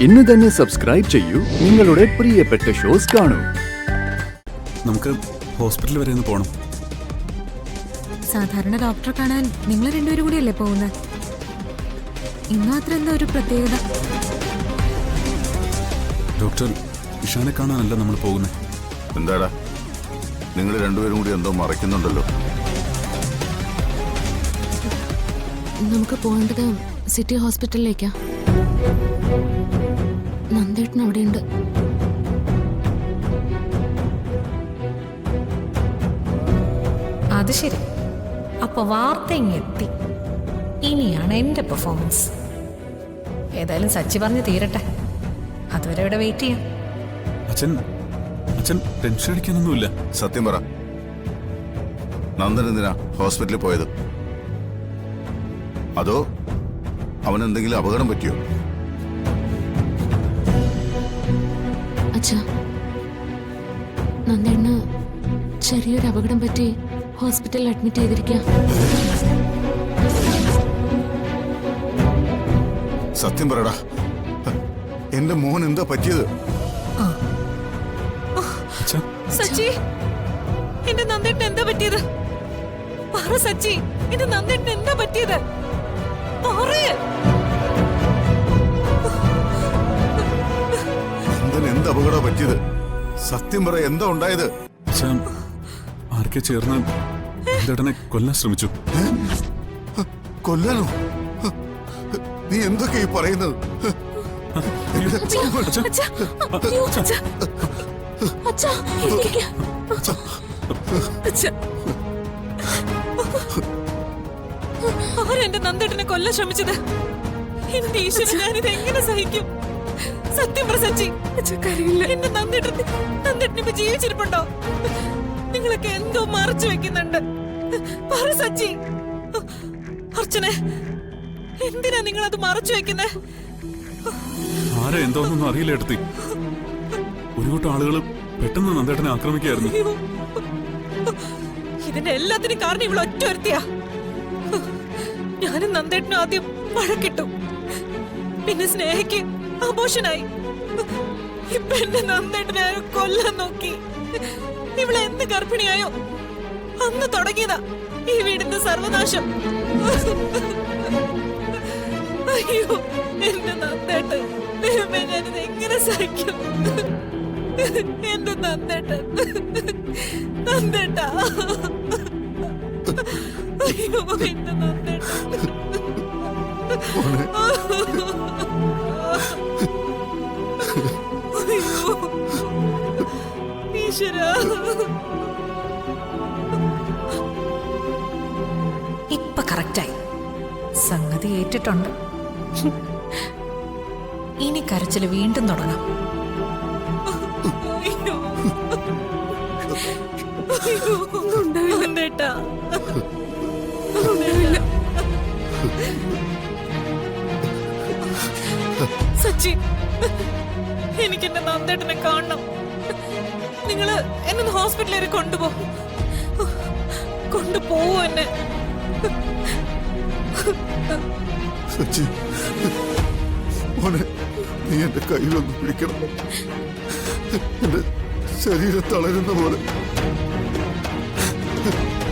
ഇന്ന് തന്നെ സബ്സ്ക്രൈബ് ചെയ്യൂ, നിങ്ങളുടെ പ്രിയപ്പെട്ട ഷോസ് കാണൂ. നമുക്ക് ഹോസ്പിറ്റൽ വരെ ഒന്ന് പോണം. സാധാരണ ഡോക്ടറെ കാണാൻ നിങ്ങൾ രണ്ടുപേരും കൂടിയല്ലേ പോകുന്നത്? ഇന്ന് മാത്രം എന്താ ഒരു പ്രത്യേകത? ഡോക്ടർ ഇഷാനെ കാണാനല്ല നമ്മൾ പോകുന്നത്. എന്താടാ, നിങ്ങൾ രണ്ടുപേരും കൂടി എന്തോ മറയ്ക്കുന്നുണ്ടല്ലോ. നമുക്ക് പോകേണ്ടത് സിറ്റി ഹോസ്പിറ്റലിലേക്കാ. നന്ദേട്ടൻ അവിടെയുണ്ട്. അത് ശരി, അപ്പൊ വാർത്ത ഇങ്ങെത്തി. ഇനിയാണ് എന്റെ പെർഫോമൻസ്. ഏതായാലും സച്ചി പറഞ്ഞ് തീരട്ടെ, അതുവരെ ഇവിടെ വെയിറ്റ് ചെയ്യാം. അച്ഛൻ ടെൻഷൻ അടിക്കാനൊന്നുമില്ല. സത്യം പറ, നന്ദൻ എന്തിനാ ഹോസ്പിറ്റലിൽ പോയത്? അതോ അവനെന്തെങ്കിലും അപകടം പറ്റിയോ? അച്ഛാ, നന്ദേണ്ണ ചെറിയൊരു അപകടം പറ്റി ഹോസ്പിറ്റലിൽ അഡ്മിറ്റ് ചെയ്തിരിക്കുക. സത്യം പറടാ, എന്റെ മോൻ എന്താ പറ്റിയത്? സച്ചി, എന്റെ നന്ദേട്ടൻ എന്താ പറ്റിയത്? പറ സച്ചി, എന്റെ നന്ദേട്ടൻ എന്താ പറ്റിയത്? നന്ദൻ എന്ത് അപകടം പറ്റിയത്? സത്യം പറ, എന്താ ഉണ്ടായത്? ആർക്കെ ചേർന്ന് നന്ദേട്ടനെ കൊല്ലാൻ ശ്രമിച്ചു. കൊല്ലാനോ? നീ എന്തൊക്കെയാ പറയുന്നത്? അവരെന്റെ നന്ദേട്ടനെ കൊല്ലാൻ ശ്രമിച്ചത്. എന്റെ ഈശ്വരൻ, ഞാനിത് എങ്ങനെ സഹിക്കും? സത്യം പറ സച്ചി, എന്റെ നന്ദേട്ടൻ ഇപ്പൊ ജീവിച്ചിരിപ്പുണ്ടോ? നിങ്ങളൊക്കെ എന്തോ മറച്ചു വെക്കുന്നുണ്ട്. പറ സച്ചി. അർച്ചനെ, എന്തിനാ നിങ്ങൾ അത് മറച്ചു വെക്കുന്നേ? ആരെ എന്തോന്നൊന്നും അറിയില്ല എടുത്തി. ഒരു കൂട്ടം ആളുകൾ പെട്ടെന്ന് നന്ദേട്ടനെ ആക്രമിക്കായിരുന്നു. ഇതിന്റെ എല്ലാത്തിനും കാരണം ഇവിടെ ഒറ്റ ഒരുത്തിയാ. ഞാനും നന്ദേട്ടനും ആദ്യം വഴക്കിട്ടു, പിന്നെ സ്നേഹയ്ക്ക് ആഘോഷനായി. ഇപ്പൊ എന്റെ നന്ദേട്ടനെ കൊല്ലാൻ നോക്കി. ഇവിടെ എന്ത് ഗർഭിണിയായോ അന്ന് തുടങ്ങിയതാ ഈ വീടിന്റെ സർവനാശം. അയ്യോ, എന്റെ നന്ദേട്ടൻ, ദൈവമേ, ഞാനിത് എങ്ങനെ സഹിക്കും? എന്റെ നന്ദേട്ടൻ, നന്ദേട്ടാ, അയ്യോ, എന്റെ നന്ദേട്ടൻ. അയ്യോ ഈശ്വരാ. ഇപ്പൊ കറക്റ്റായി, സംഗതി ഏറ്റിട്ടുണ്ട്. ഇനി കരച്ചില് വീണ്ടും തുടങ്ങാം. സച്ചി, എനിക്ക് എന്റെ നന്ദേട്ടനെ കാണണം. നിങ്ങള് എന്നെ ഹോസ്പിറ്റലിൽ വരെ കൊണ്ടുപോവോ എന്നെ? സച്ചി, മോനെ, നീ എന്റെ കയ്യിലൊന്ന് പിടിക്കണം. എന്റെ ശരീരം തളരുന്ന പോലെ.